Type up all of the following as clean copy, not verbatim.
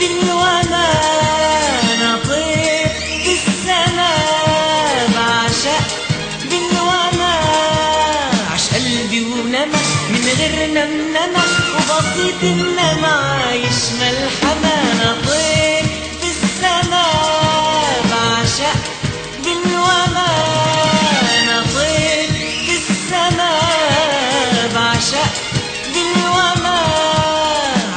بالوما، أنا طير في السماء بعشق بالوما، عش قلبي ونما من غير نمنمة وبسيط النمى يشمل حمانا. طير في السماء بعشق بالوما، أنا طير في السماء بعشق بالوما،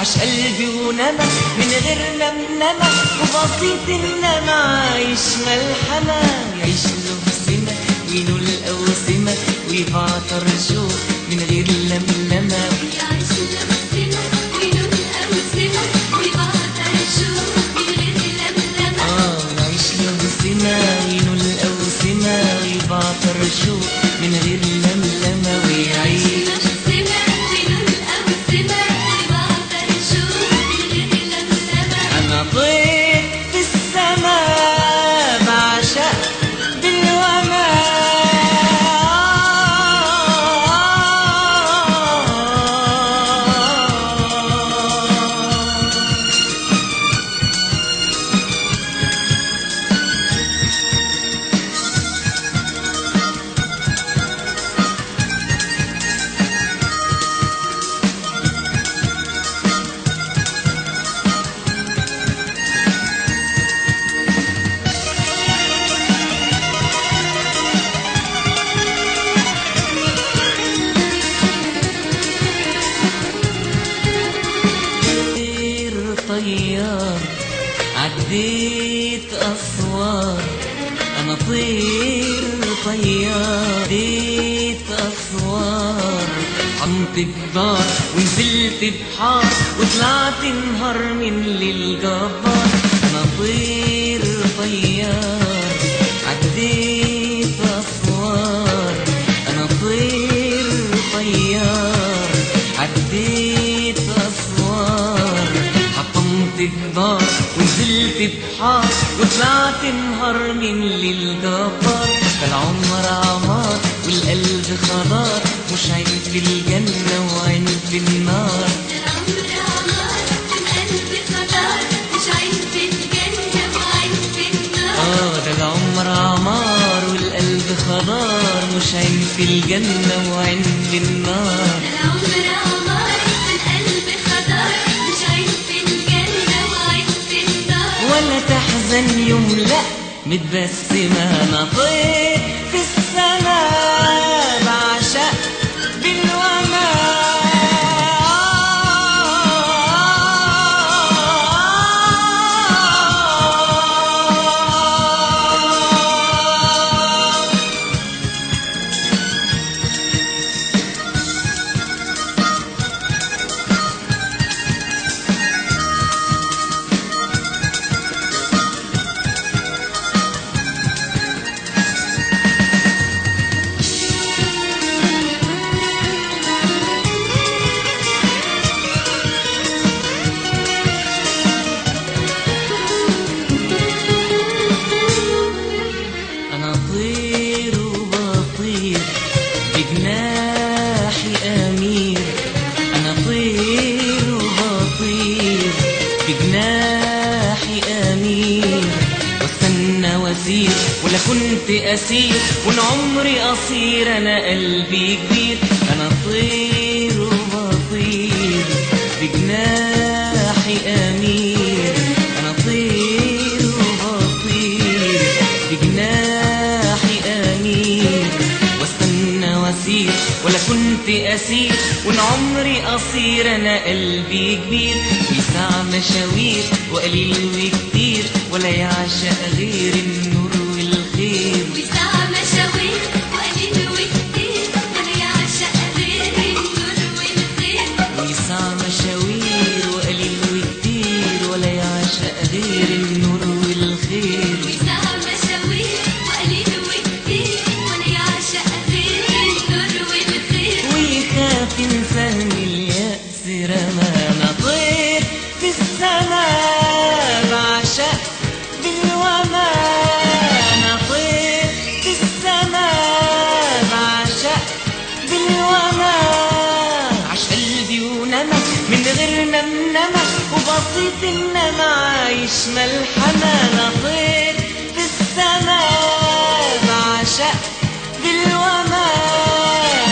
عش قلبي ونما من غير نمنمة وبسيط النمى يشمل حمام. يعيش له بسمة وينول الأوسمة ويبعطر شوق من غير لملمة. يعيش له بسمة وينول الأوسمة ويبعطر شوق من غير لملمة. يعيش له بسمة وينول الأوسمة ويبعطر شوق من غير لملمة. ويعيش أنا طير في السماء بعشق بالوما. طيار عديت أسوار، أنا طير طيار عديت أسوار، حمت الدار ونزلت بحار وطلعت نهار من للجبار. أنا طير طيار عديت أسوار، أنا طير طيار عديت أسوار، حطمت الدار ونزلت بحار وطلعت نهار من للجبار. فالعمر عمار والقلب خضار، مش عين في الجنة وعين في النار. العمر عمار والقلب خضار، مش عين في الجنة وعين في النار. ده العمر عمار والقلب خضار، مش عين في الجنة وعين في النار. العمر عمار والقلب خضار، مش عين في الجنة وعين في النار. ولا تحزن يوم لا متبسمة، أنا طير في السماء بعشق بالوما. أنا طير وبطير بجناحي أمير، أنا طير وبطير بجناحي أمير، واستنى واسير ولا كنت أسير، وإن عمري قصير أنا قلبي كبير. أنا طير وبطير بجناحي أمير، أنا طير وبطير بجناحي أمير، واستنى واسير ولا كنت أسير، وإن عمري قصير أنا قلبي كبير. يسع مشاوير وقليل وكتير، ولا يعشق غير النور والخير. ويسع مشاوير وقليل وكتير، ولا يعشق غير النور والخير. ويسع مشاوير وقليل وكتير، ولا يعشق غير النور والخير. ويسع مشاوير وقليل وكتير، ولا يعشق غير النور والخير. ويخاف ينسى من اليأس رمى. أنا طير في السماء بعشق بالوما، أنا طير في السماء بعشق بالوما، عش قلبي ونما من غير نمنمة وبسيط النمى عايش ملحمة، أنا طير في السماء بعشق بالوما،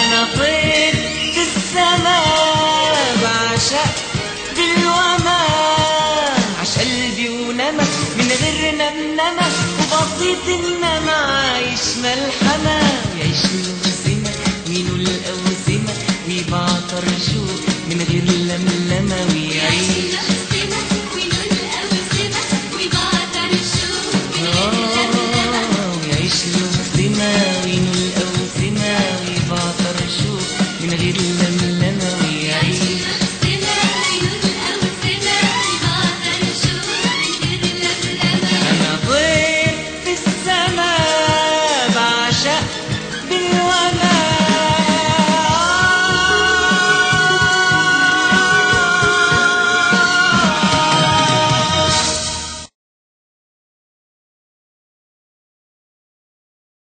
أنا طير في السماء بعشق بالوما، عاش قلبي ونما من غير نمنمة وبسيط إنما عايش ملحمة، يعيش الوسمة وينو الأوسمة ويبعطر شوق من غير لملمة ويعيش ويعيش الوسمة